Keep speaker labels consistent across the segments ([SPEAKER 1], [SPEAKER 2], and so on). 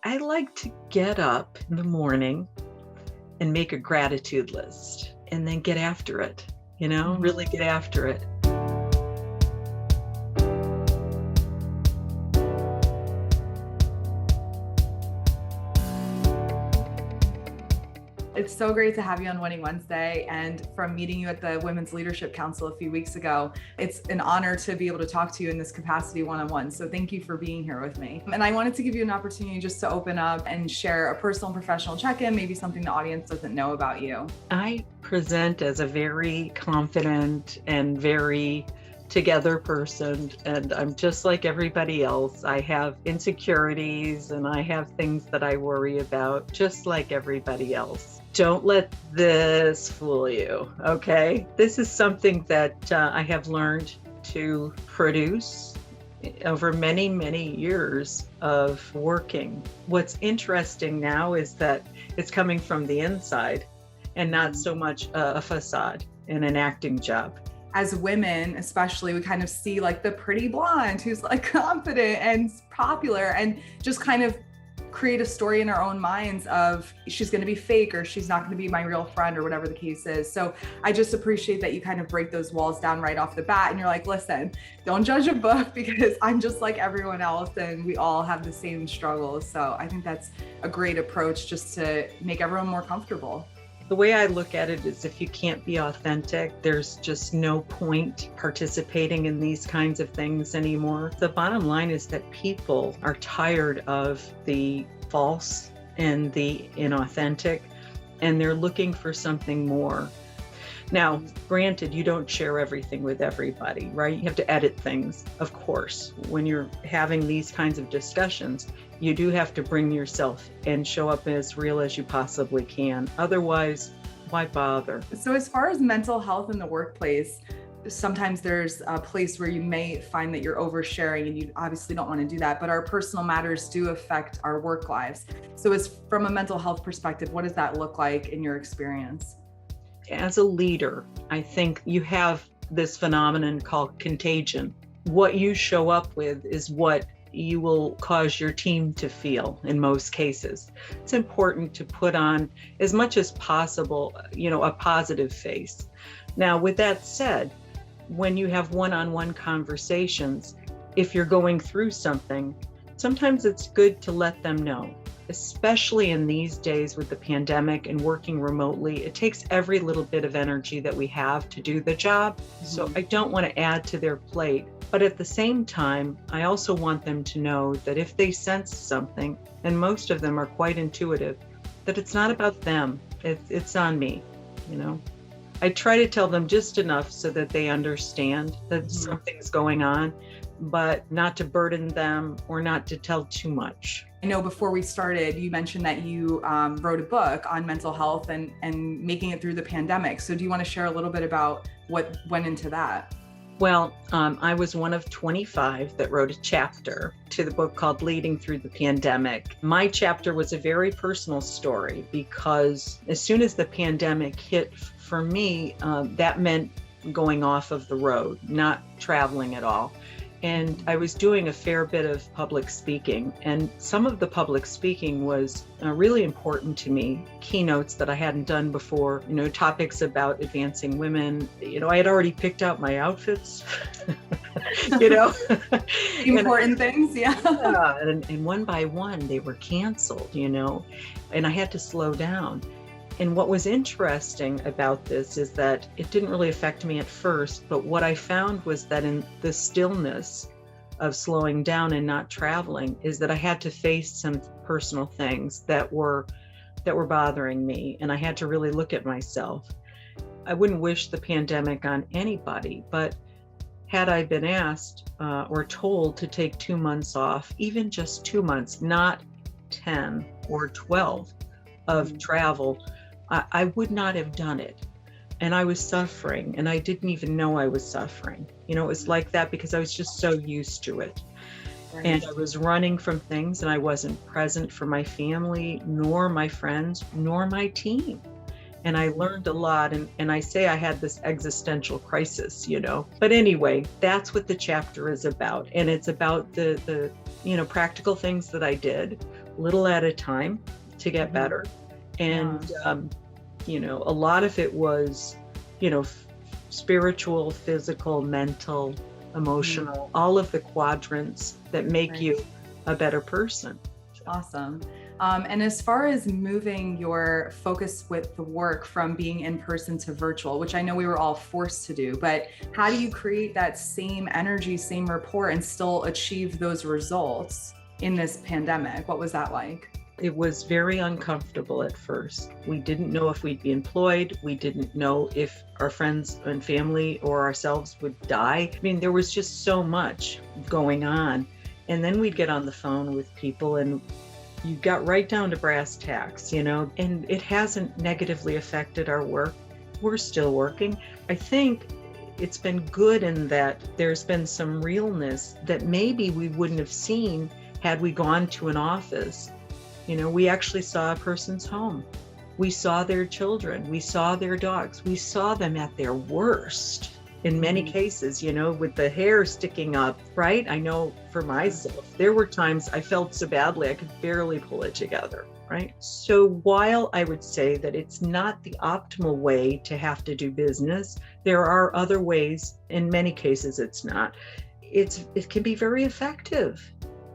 [SPEAKER 1] I like to get up in the morning and make a gratitude list and then get after it, really get after it.
[SPEAKER 2] It's so great to have you on Winning Wednesday. And from meeting you at the Women's Leadership Council a few weeks ago, it's an honor to be able to talk to you in this capacity one-on-one. So thank you for being here with me. And I wanted to give you an opportunity just to open up and share a personal and professional check-in, maybe something the audience doesn't know about you.
[SPEAKER 1] I present as a very confident and very together person, and I'm just like everybody else. I have insecurities and I have things that I worry about, just like everybody else. Don't let this fool you, okay? This is something that I have learned to produce over many, many years of working. What's interesting now is that it's coming from the inside and not so much a facade in an acting job.
[SPEAKER 2] As women, especially, we kind of see like the pretty blonde who's like confident and popular and just kind of create a story in our own minds of she's going to be fake or she's not going to be my real friend or whatever the case is. So I just appreciate that you kind of break those walls down right off the bat and you're like, listen, don't judge a book because I'm just like everyone else and we all have the same struggles. So I think that's a great approach just to make everyone more comfortable.
[SPEAKER 1] The way I look at it is if you can't be authentic, there's just no point participating in these kinds of things anymore. The bottom line is that people are tired of the false and the inauthentic, and they're looking for something more. Now, granted, you don't share everything with everybody, right? You have to edit things, of course. When you're having these kinds of discussions, you do have to bring yourself and show up as real as you possibly can. Otherwise, why bother?
[SPEAKER 2] So as far as mental health in the workplace, sometimes there's a place where you may find that you're oversharing and you obviously don't want to do that, but our personal matters do affect our work lives. So as from a mental health perspective, what does that look like in your experience?
[SPEAKER 1] As a leader, I think you have this phenomenon called contagion. What you show up with is what you will cause your team to feel in most cases. It's important to put on as much as possible, a positive face. Now, with that said, when you have one-on-one conversations, if you're going through something, sometimes it's good to let them know. Especially in these days with the pandemic and working remotely, it takes every little bit of energy that we have to do the job. So I don't want to add to their plate. But at the same time, I also want them to know that if they sense something, and most of them are quite intuitive, that it's not about them, it's on me, I try to tell them just enough so that they understand that something's going on, but not to burden them or not to tell too much.
[SPEAKER 2] I know before we started, you mentioned that you wrote a book on mental health and making it through the pandemic. So do you want to share a little bit about what went into that?
[SPEAKER 1] Well, I was one of 25 that wrote a chapter to the book called Leading Through the Pandemic. My chapter was a very personal story because as soon as the pandemic hit for me, that meant going off of the road, not traveling at all. And I was doing a fair bit of public speaking, and some of the public speaking was really important to me. Keynotes that I hadn't done before, topics about advancing women. I had already picked out my outfits,
[SPEAKER 2] Important things, yeah.
[SPEAKER 1] And one by one, they were canceled, and I had to slow down. And what was interesting about this is that it didn't really affect me at first, but what I found was that in the stillness of slowing down and not traveling is that I had to face some personal things that were bothering me, and I had to really look at myself. I wouldn't wish the pandemic on anybody, but had I been asked or told to take 2 months off, even just 2 months, not 10 or 12 of travel, I would not have done it. And I was suffering, and I didn't even know I was suffering. It was like that because I was just so used to it. Right. And I was running from things, and I wasn't present for my family, nor my friends, nor my team. And I learned a lot, and I say I had this existential crisis, But anyway, that's what the chapter is about. And it's about the practical things that I did, little at a time to get better. And, a lot of it was, spiritual, physical, mental, emotional, all of the quadrants that make you a better person.
[SPEAKER 2] Awesome. And as far as moving your focus with the work from being in person to virtual, which I know we were all forced to do, but how do you create that same energy, same rapport, and still achieve those results in this pandemic? What was that like?
[SPEAKER 1] It was very uncomfortable at first. We didn't know if we'd be employed. We didn't know if our friends and family or ourselves would die. I mean, there was just so much going on. And then we'd get on the phone with people and you got right down to brass tacks, and it hasn't negatively affected our work. We're still working. I think it's been good in that there's been some realness that maybe we wouldn't have seen had we gone to an office. We actually saw a person's home. We saw their children. We saw their dogs. We saw them at their worst in many cases, with the hair sticking up, right? I know for myself, there were times I felt so badly, I could barely pull it together, right? So while I would say that it's not the optimal way to have to do business, there are other ways. In many cases, it's not. It can be very effective.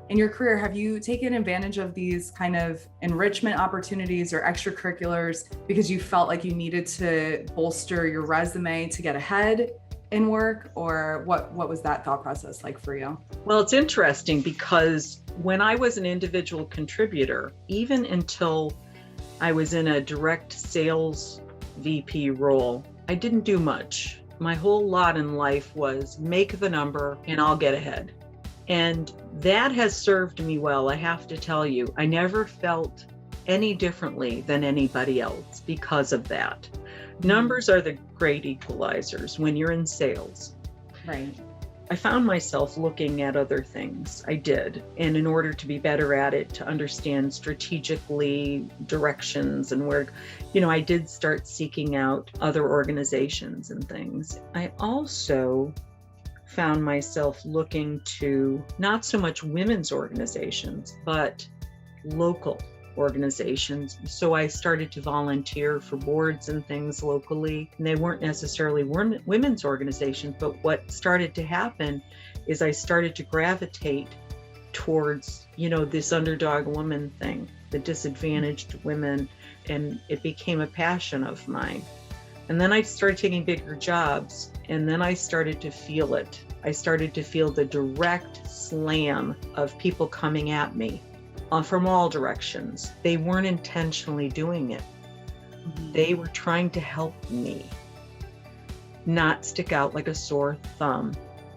[SPEAKER 2] In your career, have you taken advantage of these kind of enrichment opportunities or extracurriculars because you felt like you needed to bolster your resume to get ahead in work, or what was that thought process like for you?
[SPEAKER 1] Well, it's interesting because when I was an individual contributor, even until I was in a direct sales VP role, I didn't do much. My whole lot in life was make the number and I'll get ahead. And that has served me well, I have to tell you. I never felt any differently than anybody else because of that. Numbers are the great equalizers when you're in sales.
[SPEAKER 2] Right.
[SPEAKER 1] I found myself looking at other things. I did. And in order to be better at it, to understand strategically directions and where, I did start seeking out other organizations and things. I also found myself looking to not so much women's organizations, but local organizations. So I started to volunteer for boards and things locally. And they weren't necessarily women's organizations, but what started to happen is I started to gravitate towards, this underdog woman thing, the disadvantaged women, and it became a passion of mine. And then I started taking bigger jobs, and then I started to feel it. I started to feel the direct slam of people coming at me from all directions. They weren't intentionally doing it. They were trying to help me not stick out like a sore thumb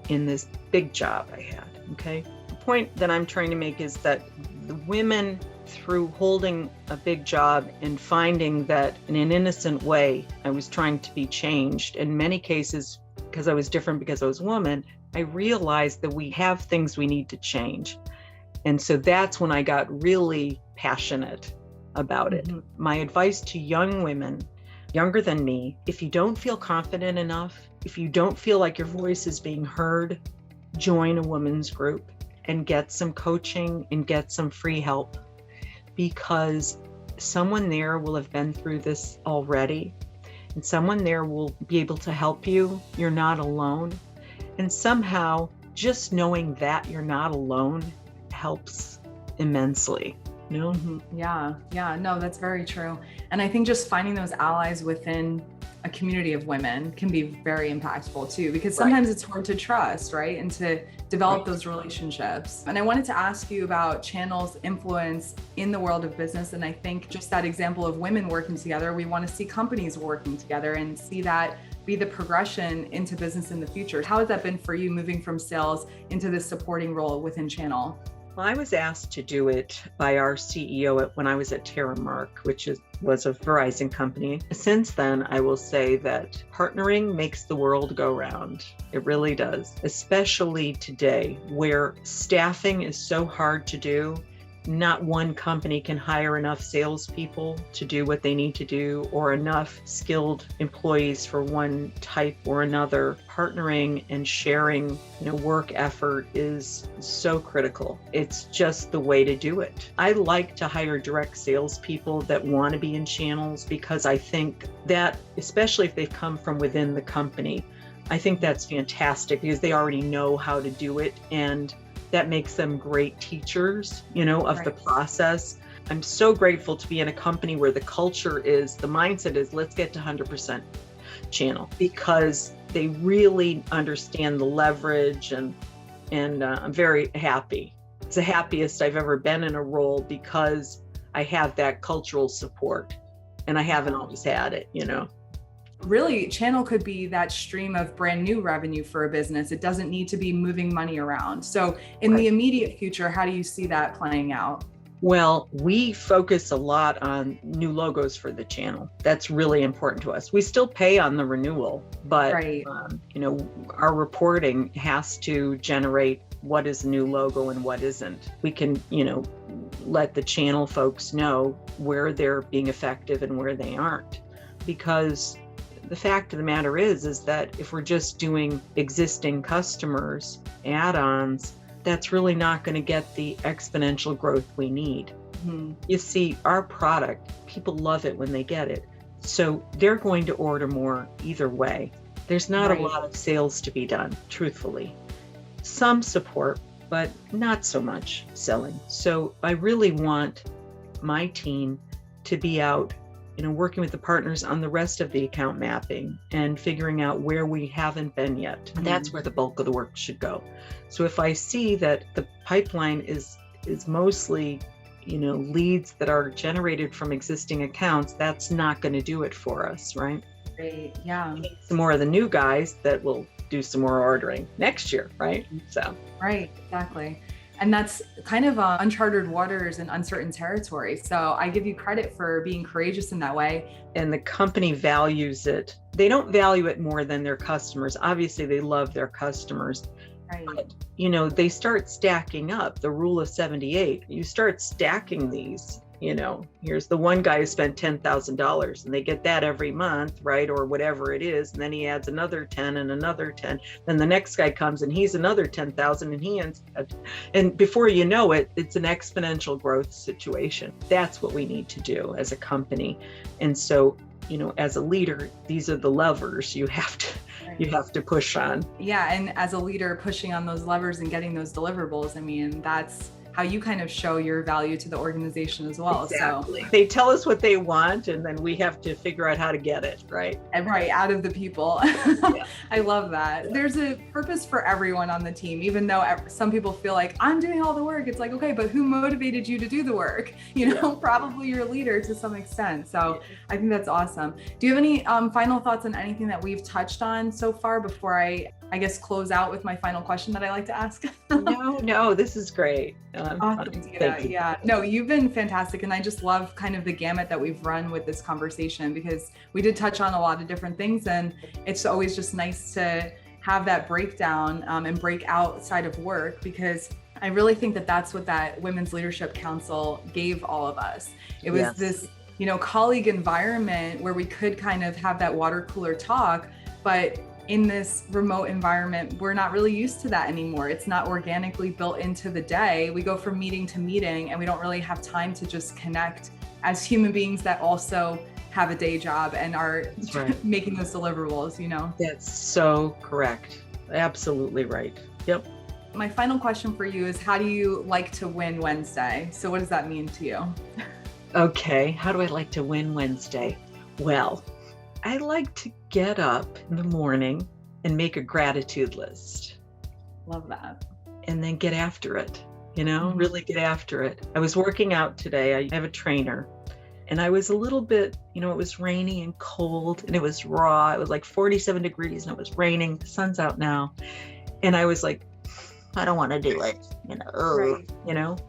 [SPEAKER 1] in this big job I had, okay? The point that I'm trying to make is that the women, through holding a big job and finding that in an innocent way, I was trying to be changed. In many cases, because I was different because I was a woman, I realized that we have things we need to change. And so that's when I got really passionate about it. My advice to young women, younger than me, if you don't feel confident enough, if you don't feel like your voice is being heard, join a women's group and get some coaching and get some free help, because someone there will have been through this already, and someone there will be able to help you. You're not alone. And somehow just knowing that you're not alone helps immensely.
[SPEAKER 2] Yeah, no, that's very true. And I think just finding those allies within a community of women can be very impactful too, because sometimes it's hard to trust, right? And to develop those relationships. And I wanted to ask you about channels' influence in the world of business. And I think just that example of women working together, we want to see companies working together and see that be the progression into business in the future. How has that been for you, moving from sales into this supporting role within Channel?
[SPEAKER 1] Well, I was asked to do it by our CEO when I was at Terramark, which was a Verizon company. Since then, I will say that partnering makes the world go round. It really does, especially today where staffing is so hard to do not one company can hire enough salespeople to do what they need to do, or enough skilled employees for one type or another. Partnering and sharing, work effort is so critical. It's just the way to do it. I like to hire direct salespeople that want to be in channels, because I think that, especially if they've come from within the company, I think that's fantastic, because they already know how to do it, and that makes them great teachers, of the process. I'm so grateful to be in a company where the mindset is, let's get to 100% channel, because they really understand the leverage, and I'm very happy. It's the happiest I've ever been in a role, because I have that cultural support, and I haven't always had it,
[SPEAKER 2] Really, channel could be that stream of brand new revenue for a business. It doesn't need to be moving money around. So in the immediate future, how do you see that playing out?
[SPEAKER 1] Well, we focus a lot on new logos for the channel. That's really important to us. We still pay on the renewal, but our reporting has to generate what is a new logo and what isn't. We can, let the channel folks know where they're being effective and where they aren't, because the fact of the matter is that if we're just doing existing customers add-ons, that's really not going to get the exponential growth we need. Mm-hmm. You see, our product, people love it when they get it. So they're going to order more either way. There's not a lot of sales to be done, truthfully. Some support, but not so much selling. So I really want my team to be out working with the partners on the rest of the account mapping and figuring out where we haven't been yet. Mm-hmm. That's where the bulk of the work should go. So if I see that the pipeline is mostly, leads that are generated from existing accounts, that's not going to do it for us, right?
[SPEAKER 2] Great. Yeah. We
[SPEAKER 1] need some more of the new guys that will do some more ordering next year, right? So.
[SPEAKER 2] Right, exactly. And that's kind of uncharted waters and uncertain territory. So I give you credit for being courageous in that way.
[SPEAKER 1] And the company values it. They don't value it more than their customers. Obviously, they love their customers.
[SPEAKER 2] Right.
[SPEAKER 1] But, they start stacking up. The rule of 78. You start stacking these. Here's the one guy who spent $10,000 and they get that every month, right? Or whatever it is. And then he adds another 10 and another 10. Then the next guy comes and he's another 10,000 and he ends. And before you know it, it's an exponential growth situation. That's what we need to do as a company. And so, as a leader, these are the levers you have to push on.
[SPEAKER 2] Yeah. And as a leader, pushing on those levers and getting those deliverables, that's how you kind of show your value to the organization as well.
[SPEAKER 1] Exactly. So they tell us what they want and then we have to figure out how to get it, right?
[SPEAKER 2] And out of the people. Yeah. I love that. Yeah. There's a purpose for everyone on the team, even though some people feel like I'm doing all the work. It's like, okay, but who motivated you to do the work? Probably your leader to some extent. So I think that's awesome. Do you have any final thoughts on anything that we've touched on so far before I guess close out with my final question that I like to ask?
[SPEAKER 1] No, this is great.
[SPEAKER 2] Awesome. Yeah. No, you've been fantastic. And I just love kind of the gamut that we've run with this conversation, because we did touch on a lot of different things. And it's always just nice to have that breakdown and break outside of work, because I really think that that's what that Women's Leadership Council gave all of us. It was this, colleague environment where we could kind of have that water cooler talk, but in this remote environment, we're not really used to that anymore. It's not organically built into the day. We go from meeting to meeting and we don't really have time to just connect as human beings that also have a day job and are making those deliverables,
[SPEAKER 1] That's so correct. Absolutely right. Yep.
[SPEAKER 2] My final question for you is, how do you like to win Wednesday? So what does that mean to you?
[SPEAKER 1] Okay. How do I like to win Wednesday? Well, I like to get up in the morning and make a gratitude list.
[SPEAKER 2] Love that.
[SPEAKER 1] And then get after it, really get after it. I was working out today. I have a trainer and I was a little bit, it was rainy and cold and it was raw. It was like 47 degrees and it was raining. The sun's out now. And I was like, I don't want to do it,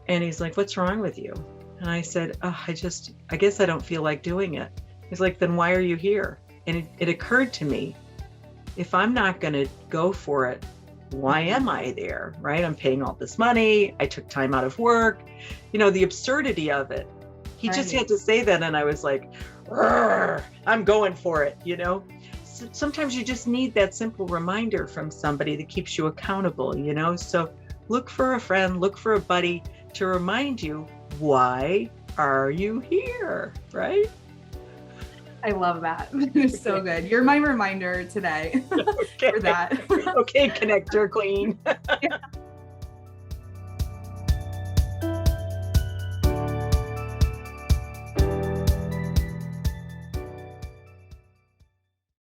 [SPEAKER 1] and he's like, what's wrong with you? And I said, I guess I don't feel like doing it. He's like, then why are you here? And it occurred to me, if I'm not going to go for it, Why am I there? Right? I'm paying all this money. I took time out of work. The absurdity of it. He just had to say that. And I was like, I'm going for it. Sometimes you just need that simple reminder from somebody that keeps you accountable, So look for a friend, look for a buddy to remind you, why are you here? Right?
[SPEAKER 2] I love that. It's so good. You're my reminder today for that.
[SPEAKER 1] Okay, connector queen.